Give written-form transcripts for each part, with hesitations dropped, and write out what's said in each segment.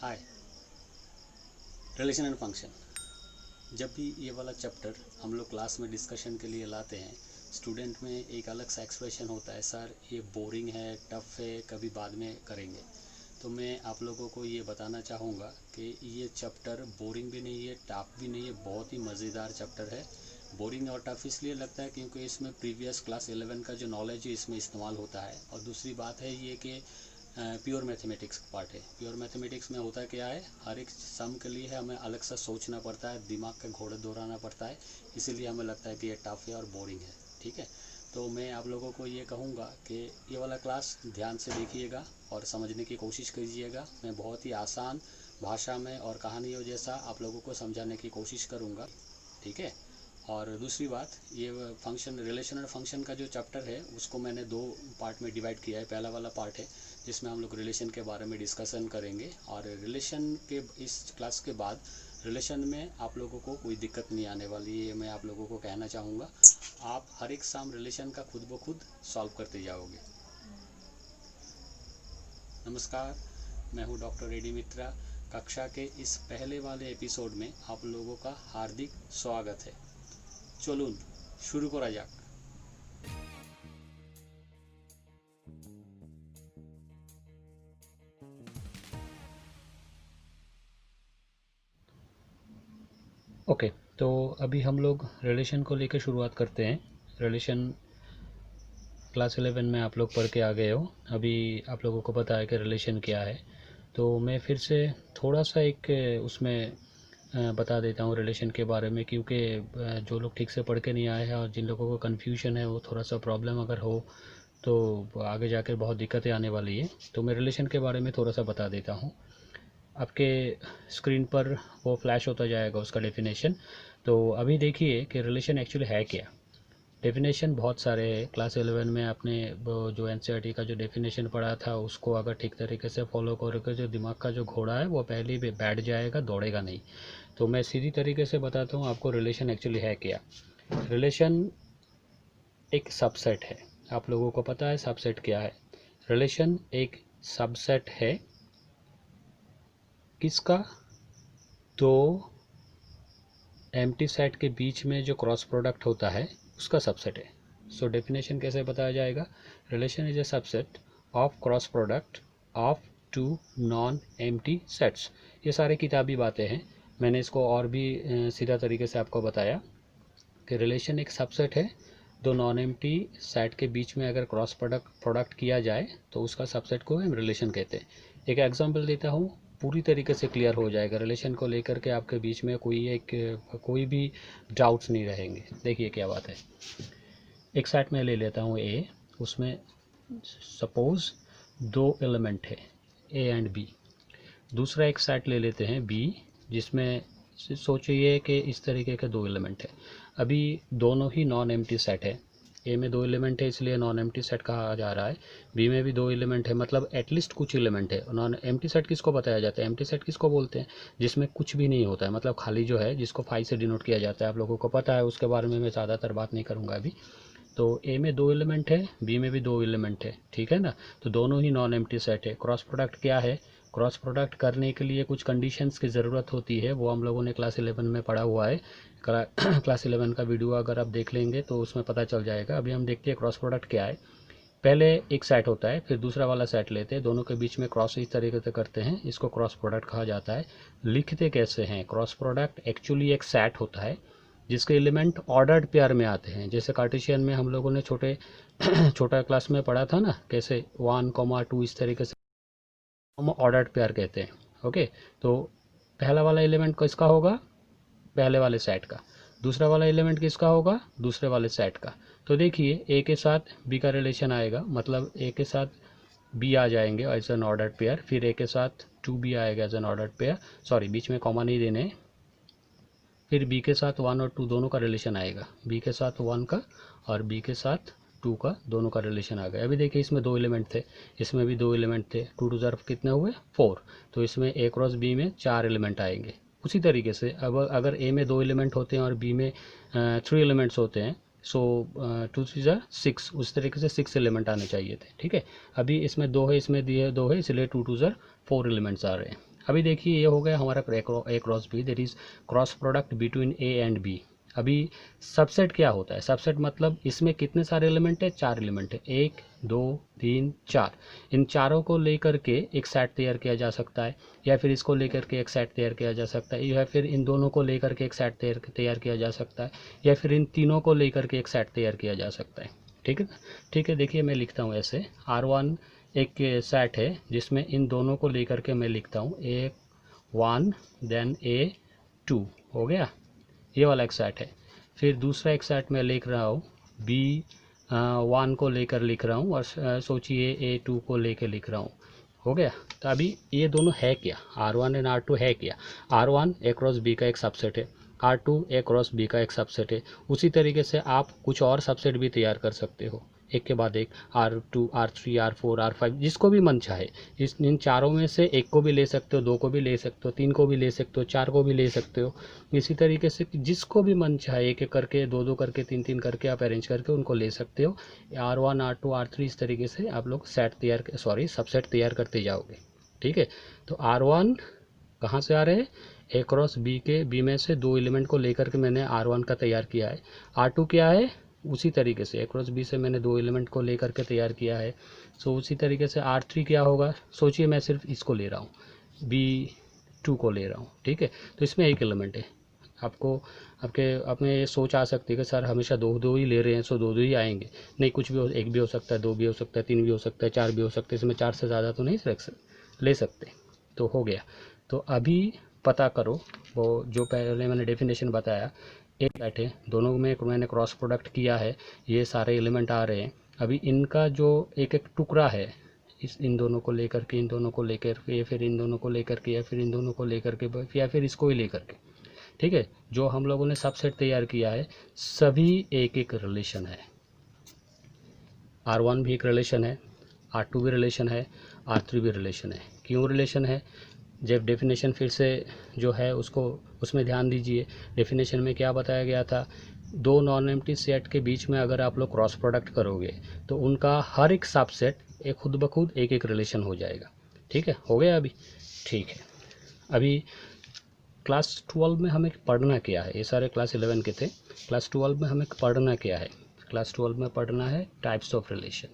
Hi. Relation and function, जब भी ये वाला चैप्टर हम लोग क्लास में डिस्कशन के लिए लाते हैं, स्टूडेंट में एक अलग सा एक्सप्रेशन होता है, सर ये बोरिंग है, टफ है, कभी बाद में करेंगे। तो मैं आप लोगों को ये बताना चाहूँगा कि ये चैप्टर बोरिंग भी नहीं है, टफ भी नहीं है, बहुत ही मज़ेदार चैप्टर है। बोरिंग और टफ इसलिए लगता है क्योंकि इसमें प्रीवियस क्लास 11 का जो नॉलेज है इसमें इस्तेमाल होता है। और दूसरी बात है ये कि प्योर मैथमेटिक्स का पार्ट है। प्योर मैथमेटिक्स में होता क्या है, हर एक सम के लिए हमें अलग सा सोचना पड़ता है, दिमाग का घोड़ा दौड़ाना पड़ता है, इसीलिए हमें लगता है कि ये टफ है और बोरिंग है। ठीक है, तो मैं आप लोगों को ये कहूँगा कि ये वाला क्लास ध्यान से देखिएगा और समझने की कोशिश कीजिएगा। मैं बहुत ही आसान भाषा में और कहानियों जैसा आप लोगों को समझाने की कोशिश करूँगा। ठीक है, और दूसरी बात, ये फंक्शन रिलेशन और फंक्शन का जो चैप्टर है उसको मैंने दो पार्ट में डिवाइड किया है। पहला वाला पार्ट है जिसमें हम लोग रिलेशन के बारे में डिस्कशन करेंगे, और रिलेशन के इस क्लास के बाद रिलेशन में आप लोगों को कोई दिक्कत नहीं आने वाली है, मैं आप लोगों को कहना चाहूँगा। आप हर एक साम रिलेशन का खुद ब खुद सॉल्व करते जाओगे। नमस्कार, मैं हूँ डॉक्टर रेडी मित्रा। कक्षा के इस पहले वाले एपिसोड में आप लोगों का हार्दिक स्वागत है। चलून शुरू करा যাক। ओके, तो अभी हम लोग रिलेशन को लेकर शुरुआत करते हैं। रिलेशन क्लास 11 में आप लोग पढ़ के आ गए हो, अभी आप लोगों को पता है कि रिलेशन क्या है। तो मैं फिर से थोड़ा सा एक उसमें बता देता हूँ रिलेशन के बारे में, क्योंकि जो लोग ठीक से पढ़ के नहीं आए हैं और जिन लोगों को कन्फ्यूजन है, वो थोड़ा सा प्रॉब्लम अगर हो तो आगे जाकर बहुत दिक्कतें आने वाली है। तो मैं रिलेशन के बारे में थोड़ा सा बता देता हूँ। आपके स्क्रीन पर वो फ्लैश होता जाएगा उसका डेफिनेशन। तो अभी देखिए कि रिलेशन एक्चुअली है क्या। डेफिनेशन बहुत सारे हैं। क्लास 11 में आपने वो जो एनसीईआरटी का जो डेफिनेशन पढ़ा था उसको अगर ठीक तरीके से फॉलो करोगे, जो दिमाग का जो घोड़ा है वो पहले ही बैठ जाएगा, दौड़ेगा नहीं। तो मैं सीधी तरीके से बताता हूँ आपको रिलेशन एक्चुअली है क्या। रिलेशन एक सबसेट है। आप लोगों को पता है सबसेट क्या है। रिलेशन एक सबसेट है किसका, तो एम्प्टी सेट के बीच में जो क्रॉस प्रोडक्ट होता है उसका सबसेट है। सो डेफिनेशन कैसे बताया जाएगा, relation is a subset of cross product of two non empty sets. ये सारे किताबी बातें हैं, मैंने इसको और भी सीधा तरीके से आपको बताया कि रिलेशन एक सबसेट है, दो नॉन एम्प्टी सेट के बीच में अगर क्रॉस प्रोडक्ट किया जाए तो उसका सबसेट को हम रिलेशन कहते हैं। एक एग्जांपल देता हूँ, पूरी तरीके से क्लियर हो जाएगा रिलेशन को लेकर के, आपके बीच में कोई भी डाउट्स नहीं रहेंगे। देखिए क्या बात है। एक सेट में ले लेता हूँ ए, उसमें सपोज दो एलिमेंट है ए एंड बी। दूसरा एक सेट ले लेते हैं बी, जिसमें सोचिए कि इस तरीके के दो एलिमेंट है। अभी दोनों ही नॉन एम्प्टी सेट है। ए में दो एलिमेंट है इसलिए नॉन एम्प्टी सेट कहा जा रहा है, बी में भी दो एलिमेंट है मतलब एटलीस्ट कुछ एलिमेंट है। नॉन एम्प्टी सेट किसको बताया जाता है, एम्प्टी सेट किसको बोलते हैं, जिसमें कुछ भी नहीं होता है, मतलब खाली जो है, जिसको 5 से डिनोट किया जाता है। आप लोगों को पता है, उसके बारे में मैं ज़्यादातर बात नहीं करूँगा अभी। तो ए में दो एलिमेंट है, बी में भी दो एलिमेंट है, ठीक है ना। तो दोनों ही नॉन एम्प्टी सेट है। क्रॉस प्रोडक्ट क्या है, क्रॉस प्रोडक्ट करने के लिए कुछ कंडीशंस की ज़रूरत होती है, वो हम लोगों ने क्लास 11 में पढ़ा हुआ है। क्लास 11 का वीडियो अगर आप देख लेंगे तो उसमें पता चल जाएगा। अभी हम देखते हैं क्रॉस प्रोडक्ट क्या है। पहले एक सेट होता है, फिर दूसरा वाला सेट लेते हैं, दोनों के बीच में क्रॉस इस तरीके से करते हैं, इसको क्रॉस प्रोडक्ट कहा जाता है। लिखते कैसे हैं, क्रॉस प्रोडक्ट एक्चुअली एक सेट होता है जिसके एलिमेंट ऑर्डर्ड पेयर में आते हैं। जैसे कार्टेशियन में हम लोगों ने छोटा क्लास में पढ़ा था ना, कैसे 1, 2 इस तरीके से हम ऑर्डर्ड पेयर कहते हैं। ओके, तो पहला वाला एलिमेंट किसका होगा, पहले वाले सेट का। दूसरा वाला एलिमेंट किसका होगा, दूसरे वाले सेट का। तो देखिए ए के साथ बी का रिलेशन आएगा, मतलब ए के साथ बी आ जाएंगे एज एन ऑर्डर्ड पेयर, फिर ए के साथ 2b आएगा as an ordered pair, sorry बीच में कॉमा नहीं देने। फिर बी के साथ 1 और 2 दोनों का रिलेशन आएगा, बी के साथ 1 का और बी के साथ 2 का, दोनों का रिलेशन आ गया। अभी देखिए इसमें दो एलिमेंट थे, इसमें भी दो एलिमेंट थे, 2 टू ज़र कितने हुए 4। तो इसमें ए क्रॉस बी में 4 एलिमेंट आएंगे। उसी तरीके से अब अगर ए में 2 एलिमेंट होते हैं और बी में 3 एलिमेंट्स होते हैं, सो 2 3 ज़र 6, उस तरीके से 6 एलिमेंट आने चाहिए थे। ठीक है, अभी इसमें 2 है, इसमें दिए 2 है, इसलिए 2 2 ज़र 4 एलिमेंट्स आ रहे हैं। अभी देखिए ये हो गया हमारा A cross B, that is cross product between A and B. अभी सबसेट क्या होता है? सबसेट मतलब इसमें कितने सारे एलिमेंट है? 4 एलिमेंट है, 1 2 3 4। इन चारों को लेकर के एक सेट तैयार किया जा सकता है, या फिर इसको लेकर के एक सेट तैयार किया जा सकता है, या फिर इन दोनों को लेकर के एक सेट तैयार किया जा सकता है, या फिर इन तीनों को लेकर के एक सेट तैयार किया जा सकता है। ठीक है, ठीक है। देखिए मैं लिखता हूँ ऐसे, R1 एक सेट है जिसमें इन दोनों को लेकर के मैं लिखता हूँ A1 देन A2, हो गया, ये वाला एक सेट है। फिर दूसरा एक सेट मैं लिख रहा हूँ B1 को लेकर लिख रहा हूँ, और सोचिए A2 को लेकर लिख रहा हूँ, हो गया। तो अभी ये दोनों है क्या? R1 एंड R2 है क्या? R1 ए क्रॉस बी का एक सबसेट है, R2 ए क्रॉस बी का एक सबसेट है। उसी तरीके से आप कुछ और सबसेट भी तैयार कर सकते हो, एक के बाद एक, R2 R3 R4 R5, जिसको भी मन चाहे। इन चारों में से एक को भी ले सकते हो, दो को भी ले सकते हो, तीन को भी ले सकते हो, चार को भी ले सकते हो। इसी तरीके से जिसको भी मन चाहे एक एक करके, दो दो करके, तीन तीन करके आप अरेंज करके उनको ले सकते हो। R1 R2 R3 इस तरीके से आप लोग सबसेट तैयार करते जाओगे। ठीक है, तो R1 कहाँ से आ रहे हैं? ए क्रॉस बी के, बी में से दो एलिमेंट को लेकर के मैंने R1 का तैयार किया है। R2 क्या है? उसी तरीके से ए क्रॉस बी से मैंने दो एलिमेंट को लेकर के तैयार किया है। सो उसी तरीके से R3 क्या होगा? सोचिए मैं सिर्फ इसको ले रहा हूँ, B2 को ले रहा हूँ। ठीक है, तो इसमें एक एलिमेंट है। आपको आप में ये सोच आ सकती है कि सर हमेशा दो दो ही ले रहे हैं, सो दो दो ही आएंगे। नहीं, कुछ भी एक भी हो सकता है, दो भी हो सकता है, तीन भी हो सकता है, चार भी हो सकता है। इसमें चार से ज़्यादा तो नहीं ले सकते। तो हो गया। तो अभी पता करो, वो जो पहले मैंने डेफिनेशन बताया, एक सेट है, दोनों में मैंने क्रॉस प्रोडक्ट किया है, ये सारे एलिमेंट आ रहे हैं। अभी इनका जो एक एक टुकड़ा है, इन दोनों को लेकर के, इन दोनों को लेकर के, फिर इन दोनों को लेकर के, या फिर इन दोनों को लेकर के, या फिर इसको ही लेकर के। ठीक है, जो हम लोगों ने सबसेट तैयार किया है, सभी एक एक रिलेशन है। R1 भी एक रिलेशन है, R2 भी रिलेशन है, R3 भी रिलेशन है। क्यों रिलेशन है? जब डेफिनेशन फिर से जो है उसमें ध्यान दीजिए। डेफिनेशन में क्या बताया गया था? दो नॉन एम्प्टी सेट के बीच में अगर आप लोग क्रॉस प्रोडक्ट करोगे तो उनका हर एक सबसेट एक खुद ब खुद एक एक रिलेशन हो जाएगा। ठीक है, हो गया अभी? ठीक है, अभी क्लास 12 में हमें पढ़ना क्या है? ये सारे क्लास 11 के थे। क्लास 12 में हमें पढ़ना क्या है? क्लास 12 में पढ़ना है टाइप्स ऑफ रिलेशन।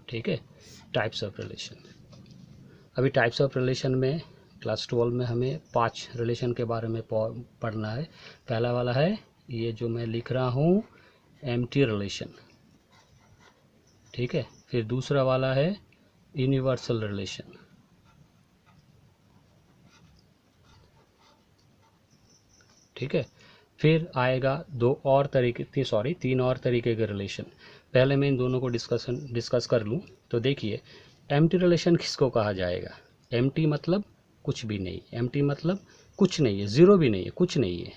ठीक है, टाइप्स ऑफ रिलेशन। अभी टाइप्स ऑफ रिलेशन में क्लास 12 में हमें 5 रिलेशन के बारे में पढ़ना है। पहला वाला है ये जो मैं लिख रहा हूँ, एम्प्टी रिलेशन। ठीक है, फिर दूसरा वाला है यूनिवर्सल रिलेशन। ठीक है, फिर आएगा तीन और तरीके के रिलेशन। पहले मैं इन दोनों को डिस्कस कर लूँ। तो देखिए, एम्प्टी रिलेशन किसको कहा जाएगा? एम्प्टी मतलब कुछ भी नहीं, एम्प्टी मतलब कुछ नहीं है, ज़ीरो भी नहीं है, कुछ नहीं है,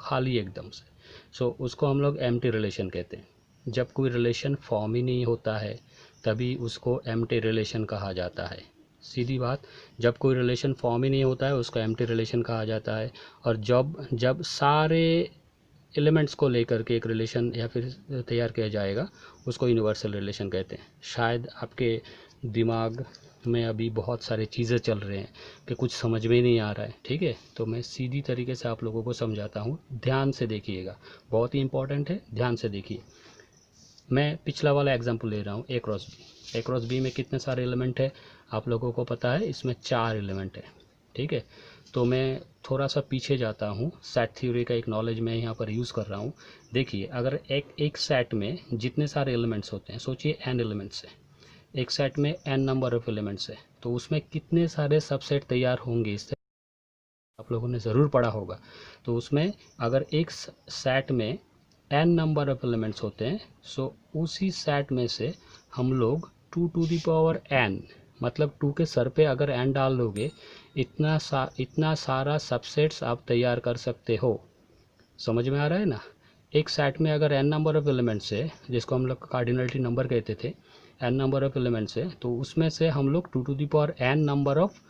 खाली एकदम से। सो उसको हम लोग एम्प्टी रिलेशन कहते हैं। जब कोई रिलेशन फॉर्म ही नहीं होता है तभी उसको एम्प्टी रिलेशन कहा जाता है। सीधी बात, जब कोई रिलेशन फॉर्म ही नहीं होता है उसको एम्प्टी रिलेशन कहा जाता है। और जब सारे एलिमेंट्स को लेकर के एक रिलेशन या फिर तैयार किया जाएगा उसको यूनिवर्सल रिलेशन कहते हैं। शायद आपके दिमाग में अभी बहुत सारी चीज़ें चल रहे हैं कि कुछ समझ में नहीं आ रहा है। ठीक है, तो मैं सीधी तरीके से आप लोगों को समझाता हूँ, ध्यान से देखिएगा, बहुत ही इंपॉर्टेंट है, ध्यान से देखिए। मैं पिछला वाला एग्जांपल ले रहा हूँ, ए क्रॉस बी। ए क्रॉस बी में कितने सारे एलिमेंट है आप लोगों को पता है? इसमें 4 एलिमेंट है। ठीक है, तो मैं थोड़ा सा पीछे जाता हूँ, सेट थ्योरी का एक नॉलेज मैं यहाँ पर यूज़ कर रहा हूँ। देखिए, अगर एक सेट में जितने सारे एलिमेंट्स होते हैं, सोचिए n एलिमेंट्स है, एक सेट में n नंबर ऑफ एलिमेंट्स है, तो उसमें कितने सारे सबसेट तैयार होंगे, इससे आप लोगों ने ज़रूर पढ़ा होगा। तो उसमें अगर एक सेट में n नंबर ऑफ एलिमेंट्स होते हैं, सो उसी सेट में से हम लोग 2 टू द पावर n, मतलब 2 के सर पे अगर n डाल दोगे, इतना सारा सबसेट्स आप तैयार कर सकते हो। समझ में आ रहा है ना? एक सेट में अगर n नंबर ऑफ एलिमेंट्स है, जिसको हम लोग कार्डिनलिटी नंबर कहते थे, n नंबर ऑफ एलिमेंट्स है, तो उसमें से हम लोग 2 to the power n number of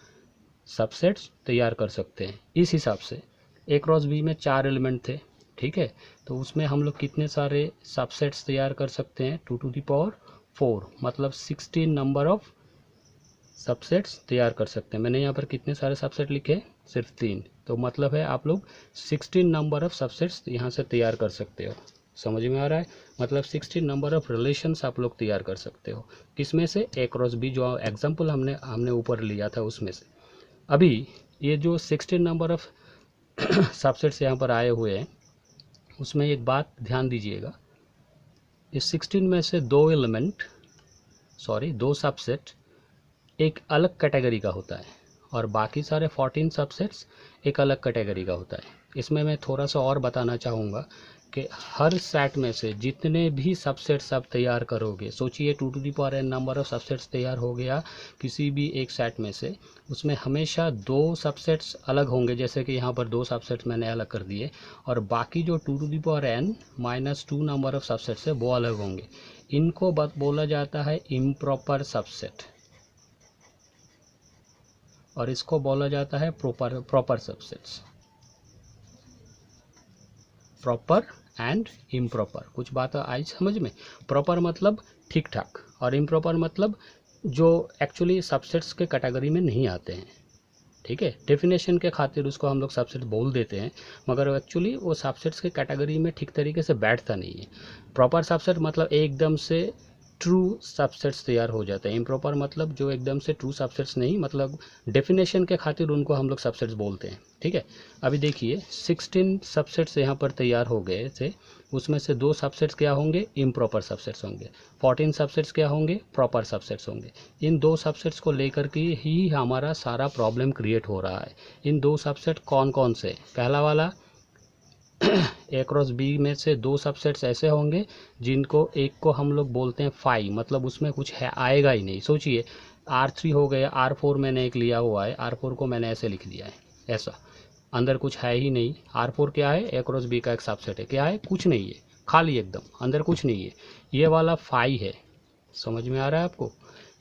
subsets तैयार कर सकते हैं। इस हिसाब से ए क्रॉस बी में 4 एलिमेंट थे। ठीक है, तो उसमें हम लोग कितने सारे सबसेट्स तैयार कर सकते हैं? 2 टू द पावर 4, मतलब 16 नंबर ऑफ सबसेट्स तैयार कर सकते हैं। मैंने यहाँ पर कितने सारे सबसेट लिखे, सिर्फ 3, तो मतलब है आप लोग 16 नंबर ऑफ सबसेट्स यहाँ से तैयार कर सकते हो। समझ में आ रहा है, मतलब 16 नंबर ऑफ रिलेशंस आप लोग तैयार कर सकते हो। किसमें से, ए क्रॉस बी, जो एग्जाम्पल हमने ऊपर लिया था उसमें से। अभी ये जो 16 नंबर ऑफ सबसेट्स यहाँ पर आए हुए हैं, उसमें एक बात ध्यान दीजिएगा, इस 16 में से दो सबसेट एक अलग कैटेगरी का होता है और बाकी सारे 14 सबसेट्स एक अलग कैटेगरी का होता है। इसमें मैं थोड़ा सा और बताना चाहूँगा कि हर सेट में से जितने भी सबसेट्स आप तैयार करोगे, सोचिए 2 to the power n number of subsets तैयार हो गया किसी भी एक सेट में से, उसमें हमेशा 2 सबसेट्स अलग होंगे, जैसे कि यहाँ पर 2 सबसेट्स मैंने अलग कर दिए, और बाकी जो 2 to the power n minus 2 number of subsets है वो अलग होंगे। इनको बोला जाता है इम्प्रॉपर सबसेट, और इसको बोला जाता है proper subsets. Proper and improper, कुछ बात आई समझ में। प्रॉपर मतलब ठीक ठाक, और इम्प्रॉपर मतलब जो एक्चुअली सबसेट्स के कैटेगरी में नहीं आते हैं। ठीक है, डेफिनेशन के खातिर उसको हम लोग सबसेट बोल देते हैं, मगर एक्चुअली वो सबसेट्स के कैटेगरी में ठीक तरीके से बैठता नहीं है। प्रॉपर सबसेट मतलब एकदम से ट्रू सबसेट्स तैयार हो जाते हैं। इम्प्रॉपर मतलब जो एकदम से ट्रू सबसेट्स नहीं, मतलब डेफिनेशन के खातिर उनको हम लोग सबसेट्स बोलते हैं। ठीक है, अभी देखिए 16 सबसेट्स यहाँ पर तैयार हो गए थे, उसमें से 2 सबसेट्स क्या होंगे, इम्प्रॉपर सबसेट्स होंगे। 14 सबसेट्स क्या होंगे, प्रॉपर सबसेट्स होंगे। इन 2 सबसेट्स को लेकर के ही हमारा सारा प्रॉब्लम क्रिएट हो रहा है। इन 2 सबसेट कौन कौन से, पहला वाला ए क्रॉस बी में से 2 सबसेट्स ऐसे होंगे जिनको एक को हम लोग बोलते हैं फाई, मतलब उसमें कुछ है आएगा ही नहीं। सोचिए R3 हो गया, R4 मैंने एक लिया हुआ है, R4 को मैंने ऐसे लिख दिया है, ऐसा अंदर कुछ है ही नहीं। R4 क्या है, ए क्रॉस बी का एक सबसेट है, क्या है, कुछ नहीं है, खाली एकदम, अंदर कुछ नहीं है। ये वाला फाई है, समझ में आ रहा है आपको,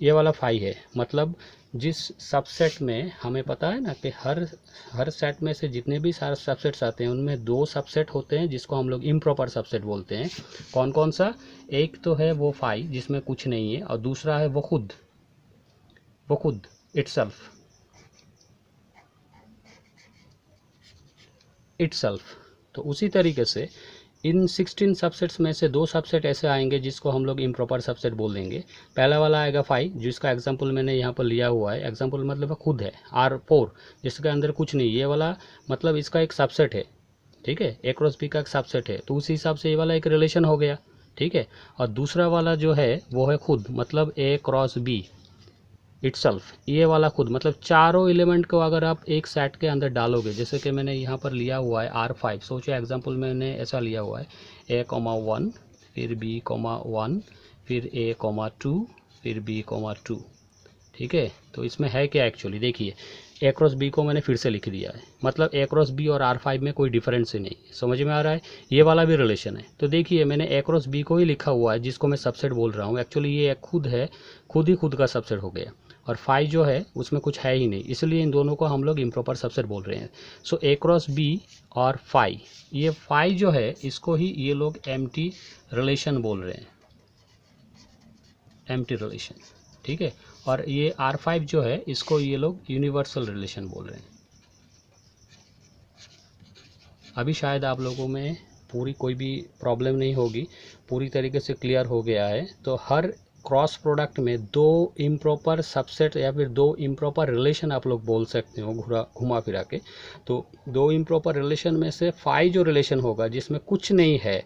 ये वाला फाई है। मतलब जिस सबसेट में हमें पता है ना कि हर सेट में से जितने भी सारे सबसेट्स आते हैं उनमें 2 सबसेट होते हैं जिसको हम लोग इम्प्रॉपर सबसेट बोलते हैं। कौन कौन सा, एक तो है वो फाई जिसमें कुछ नहीं है, और दूसरा है वो खुद इटसेल्फ। तो उसी तरीके से इन 16 सबसेट्स में से 2 सबसेट ऐसे आएंगे जिसको हम लोग इम्प्रॉपर सबसेट बोल देंगे। पहला वाला आएगा फाई, जिसका एग्जांपल मैंने यहाँ पर लिया हुआ है, एग्जांपल मतलब खुद है, R4 जिसके अंदर कुछ नहीं, ये वाला मतलब इसका एक सबसेट है। ठीक है, ए क्रॉस बी का एक सबसेट है, तो उस हिसाब से ये वाला एक रिलेशन हो गया। ठीक है, और दूसरा वाला जो है वो है खुद, मतलब ए क्रॉस बी इटसेल्फ, ये वाला खुद, मतलब चारों एलिमेंट को अगर आप एक सेट के अंदर डालोगे, जैसे कि मैंने यहाँ पर लिया हुआ है R5, सोचो एग्जांपल मैंने ऐसा लिया हुआ है A,1 फिर B,1 फिर A,2 फिर B,2। ठीक है, तो इसमें है क्या एक्चुअली, देखिए ए क्रॉस बी को मैंने फिर से लिख दिया है, मतलब ए क्रॉस बी और R5 में कोई डिफरेंस ही नहीं, समझ में आ रहा है। ये वाला भी रिलेशन है, तो देखिए मैंने ए क्रॉस बी को ही लिखा हुआ है जिसको मैं सबसेट बोल रहा हूँ, एक्चुअली ये खुद है, खुद ही खुद का सबसेट हो गया, और फाई जो है उसमें कुछ है ही नहीं, इसलिए इन दोनों को हम लोग इम्प्रॉपर सबसेट बोल रहे हैं। सो ए क्रॉस बी और फाई, ये फाई जो है इसको ही ये लोग एम्प्टी रिलेशन बोल रहे हैं, एम्प्टी रिलेशन। ठीक है, और ये R5 जो है इसको ये लोग यूनिवर्सल रिलेशन बोल रहे हैं। अभी शायद आप लोगों में पूरी कोई भी प्रॉब्लम नहीं होगी, पूरी तरीके से क्लियर हो गया है। तो हर क्रॉस प्रोडक्ट में 2 इम्प्रॉपर सबसेट या फिर 2 इम्प्रॉपर रिलेशन आप लोग बोल सकते हो घुमा फिरा के। तो 2 इम्प्रॉपर रिलेशन में से फाई जो रिलेशन होगा जिसमें कुछ नहीं है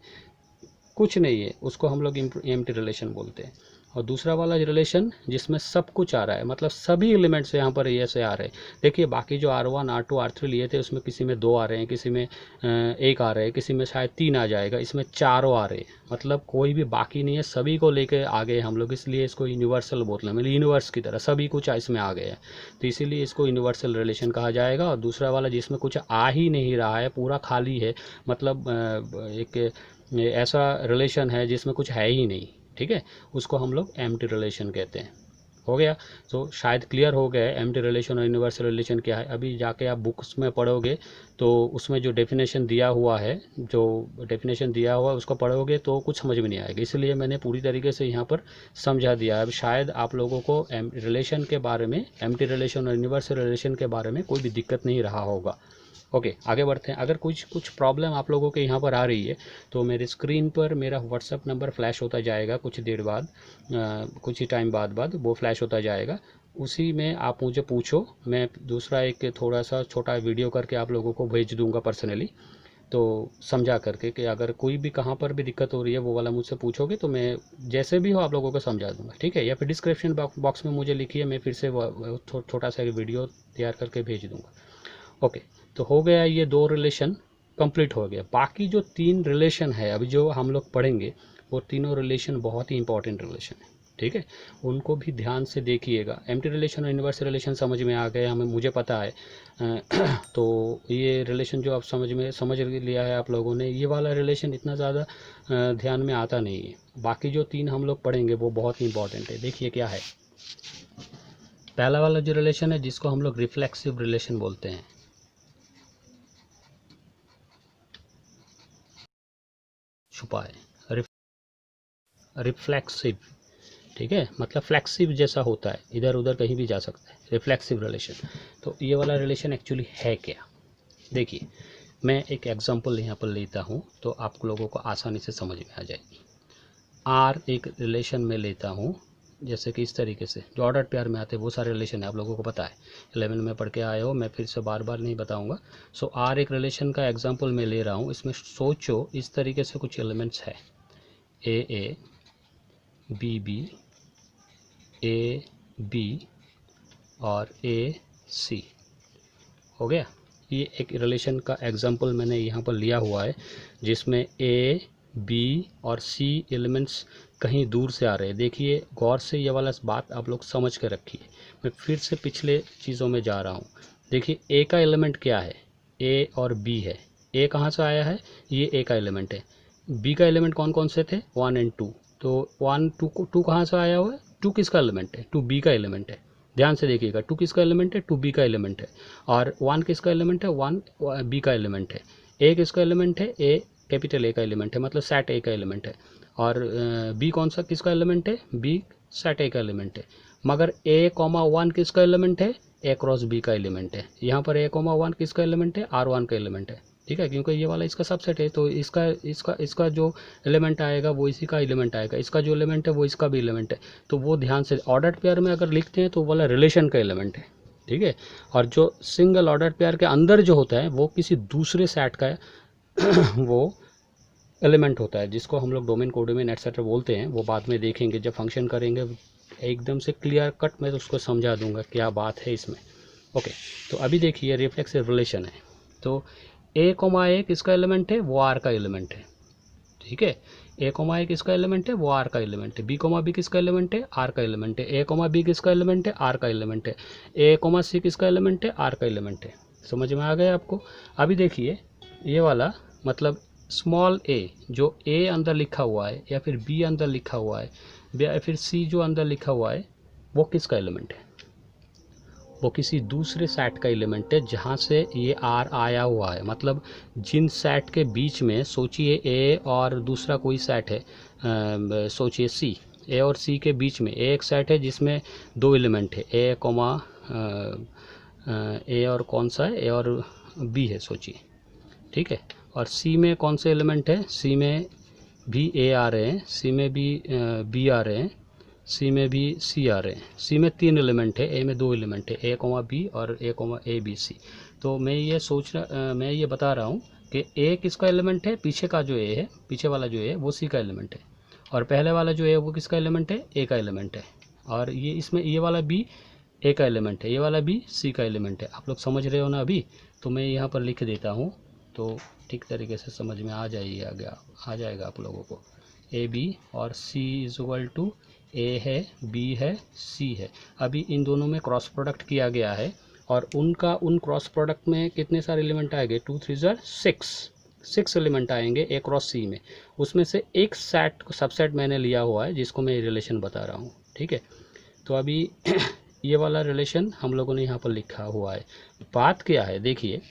उसको हम लोग एम्प्टी रिलेशन बोलते हैं। और दूसरा वाला रिलेशन जिसमें सब कुछ आ रहा है, मतलब सभी एलिमेंट्स यहाँ पर ये से आ रहे हैं। देखिए बाकी जो R1 R2 R3 लिए थे उसमें किसी में 2 आ रहे हैं, किसी में 1 आ रहे हैं, किसी में शायद 3 आ जाएगा, इसमें 4 आ रहे हैं, मतलब कोई भी बाकी नहीं है, सभी को लेके आ गए हम लोग, इसलिए इसको यूनिवर्सल बोलते हैं, मतलब यूनिवर्स की तरह सभी कुछ इसमें आ गया है, तो इसीलिए इसको यूनिवर्सल रिलेशन कहा जाएगा। और दूसरा वाला जिसमें कुछ आ ही नहीं रहा है, पूरा खाली है, मतलब एक ऐसा रिलेशन है जिसमें कुछ है ही नहीं, ठीक है, उसको हम लोग एम्प्टी रिलेशन कहते हैं। हो गया। तो शायद क्लियर हो गया एम्प्टी रिलेशन और यूनिवर्सल रिलेशन क्या है। अभी जाके आप बुक्स में पढ़ोगे तो उसमें जो डेफिनेशन दिया हुआ है उसको पढ़ोगे तो कुछ समझ में नहीं आएगा, इसलिए मैंने पूरी तरीके से यहाँ पर समझा दिया। अब शायद आप लोगों को रिलेशन के बारे में, एम्प्टी रिलेशन और यूनिवर्सल रिलेशन के बारे में कोई भी दिक्कत नहीं रहा होगा। ओके, आगे बढ़ते हैं। अगर कुछ प्रॉब्लम आप लोगों के यहाँ पर आ रही है तो मेरे स्क्रीन पर मेरा व्हाट्सअप नंबर फ्लैश होता जाएगा कुछ देर बाद, कुछ ही टाइम बाद वो फ्लैश होता जाएगा। उसी में आप मुझे पूछो, मैं दूसरा एक थोड़ा सा छोटा वीडियो करके आप लोगों को भेज दूंगा पर्सनली, तो समझा करके कि अगर कोई भी कहाँ पर भी दिक्कत हो रही है वो वाला मुझसे पूछोगे तो मैं जैसे भी हो आप लोगों को समझा दूंगा, ठीक है। या फिर डिस्क्रिप्शन बॉक्स में मुझे लिखिए, मैं फिर से छोटा सा वीडियो तैयार करके भेज दूंगा। ओके, तो हो गया ये 2 रिलेशन कंप्लीट हो गया। बाकी जो 3 रिलेशन है अभी जो हम लोग पढ़ेंगे वो तीनों रिलेशन बहुत ही इंपॉर्टेंट रिलेशन है, ठीक है। उनको भी ध्यान से देखिएगा। एम्प्टी रिलेशन और यूनिवर्सल रिलेशन समझ में आ गए, मुझे पता है। तो ये रिलेशन जो आप समझ लिया है आप लोगों ने, ये वाला रिलेशन इतना ज़्यादा ध्यान में आता नहीं है। बाकी जो 3 हम लोग पढ़ेंगे वो बहुत ही इंपॉर्टेंट है। देखिए क्या है। पहला वाला जो रिलेशन है जिसको हम लोग रिफ्लेक्सिव रिलेशन बोलते हैं, छुपा है, रिफ्लेक्सिव, ठीक है, मतलब फ्लेक्सिव जैसा होता है, इधर उधर कहीं भी जा सकता है, रिफ्लेक्सिव रिलेशन। तो ये वाला रिलेशन एक्चुअली है क्या, देखिए मैं एक एग्जांपल यहाँ पर लेता हूँ तो आप लोगों को आसानी से समझ में आ जाएगी। आर एक रिलेशन में लेता हूँ, जैसे कि इस तरीके से जो ऑर्डर पेयर में आते हैं वो सारे रिलेशन है, आप लोगों को पता है, 11 में पढ़ के आए हो, मैं फिर से बार बार नहीं बताऊंगा। सो आर एक रिलेशन का एग्जांपल मैं ले रहा हूँ। इसमें सोचो इस तरीके से कुछ एलिमेंट्स है, A B B, A B और ए सी, हो गया। ये एक रिलेशन का एग्जांपल मैंने यहाँ पर लिया हुआ है जिसमें ए बी और सी एलिमेंट्स कहीं दूर से आ रहे हैं। देखिए गौर से ये वाला बात आप लोग समझ के रखिए। मैं फिर से पिछले चीज़ों में जा रहा हूँ। देखिए ए का एलिमेंट क्या है, ए और बी है। ए कहाँ से आया है, ये ए का एलिमेंट है। बी का एलिमेंट कौन कौन से थे, 1 और 2। तो 1 2 कहाँ से आया हुआ है, 2 किसका एलिमेंट है, 2 बी का एलिमेंट है। ध्यान से देखिएगा, 2 किसका एलिमेंट है, 2 बी का एलिमेंट है। और 1 किसका एलिमेंट है, 1 बी का एलिमेंट है। ए किसका एलिमेंट है, ए कैपिटल ए का एलिमेंट है, मतलब सेट ए का एलिमेंट है। और बी कौन सा किसका एलिमेंट है, बी सेट ए का एलिमेंट है। मगर ए कॉमा 1 किसका एलिमेंट है, ए क्रॉस बी का एलिमेंट है। यहाँ पर ए कॉमा 1 किसका एलिमेंट है, R1 का एलिमेंट है, ठीक है, क्योंकि ये वाला इसका सबसेट है। तो इसका जो एलिमेंट आएगा वो इसी का एलिमेंट आएगा, इसका जो एलिमेंट है वो इसका भी एलिमेंट है। तो वो ध्यान से ऑर्डर पेयर में अगर लिखते हैं तो वाला रिलेशन का एलिमेंट है, ठीक है। और जो सिंगल ऑर्डर पेयर के अंदर जो होता है वो किसी दूसरे सेट का वो एलिमेंट होता है, जिसको हम लोग डोमेन कोडोमेन एटसेट्रा बोलते हैं। वो बाद में देखेंगे जब फंक्शन करेंगे, एकदम से क्लियर कट मैं उसको समझा दूंगा क्या बात है इसमें। ओके, तो अभी देखिए रिफ्लेक्सिव रिलेशन है। तो ए कोमा ए किसका एलिमेंट है, वो आर का एलिमेंट है, ठीक है। ए कोमा ए किसका एलिमेंट है, वो आर का एलिमेंट है। बी कोमा बी किसका एलिमेंट है, आर का एलिमेंट है। ए कोमा बी किसका एलिमेंट है, आर का एलिमेंट है। ए कोमा सी किसका एलिमेंट है, आर का एलिमेंट है। समझ में आ गया आपको। अभी देखिए ये वाला मतलब स्मॉल ए जो ए अंदर लिखा हुआ है, या फिर बी अंदर लिखा हुआ है, या फिर सी जो अंदर लिखा हुआ है, वो किसका एलिमेंट है, वो किसी दूसरे सेट का एलिमेंट है जहाँ से ये आर आया हुआ है। मतलब जिन सेट के बीच में सोचिए ए और दूसरा कोई सेट है, सोचिए सी, ए और सी के बीच में एक सेट है जिसमें 2 एलिमेंट है, ए कोमा ए और कौन सा है, ए और बी है सोचिए, ठीक है। और सी में कौन से एलिमेंट है, सी में भी ए आ रहे हैं, सी में भी बी आ रहे हैं, सी में भी सी आ रहे हैं। सी में 3 एलिमेंट है, ए में 2 एलिमेंट है, ए कोमा बी और ए कोमा ए बी सी। तो मैं ये बता रहा हूँ कि ए किसका एलिमेंट है, पीछे का जो ए है, पीछे वाला जो ए है वो सी का एलिमेंट है, और पहले वाला जो है वो किसका एलिमेंट है, ए का एलिमेंट है। और ये इसमें ये वाला बी ए का एलिमेंट है, ये वाला बी सी का एलिमेंट है। आप लोग समझ रहे हो ना अभी। तो मैं यहाँ पर लिख देता हूँ तो ठीक तरीके से समझ में आ जाएगा आप लोगों को। ए बी और सी इज इक्वल टू ए है, बी है, सी है। अभी इन दोनों में क्रॉस प्रोडक्ट किया गया है और उन क्रॉस प्रोडक्ट में कितने सारे एलिमेंट आएंगे, 2 3 6 एलिमेंट आएंगे ए क्रॉस सी में। उसमें से एक सबसेट मैंने लिया हुआ है जिसको मैं रिलेशन बता रहा हूँ, ठीक है। तो अभी ये वाला रिलेशन हम लोगों ने यहाँ पर लिखा हुआ है। बात क्या है, देखिए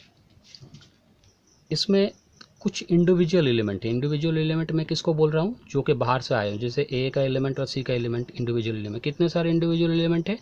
इसमें कुछ इंडिविजुअल एलिमेंट है। इंडिविजुअल एलिमेंट मैं किसको बोल रहा हूँ, जो कि बाहर से आए हैं, जैसे ए का एलिमेंट और सी का एलिमेंट इंडिविजुअल एलिमेंट। कितने सारे इंडिविजुअल एलिमेंट है,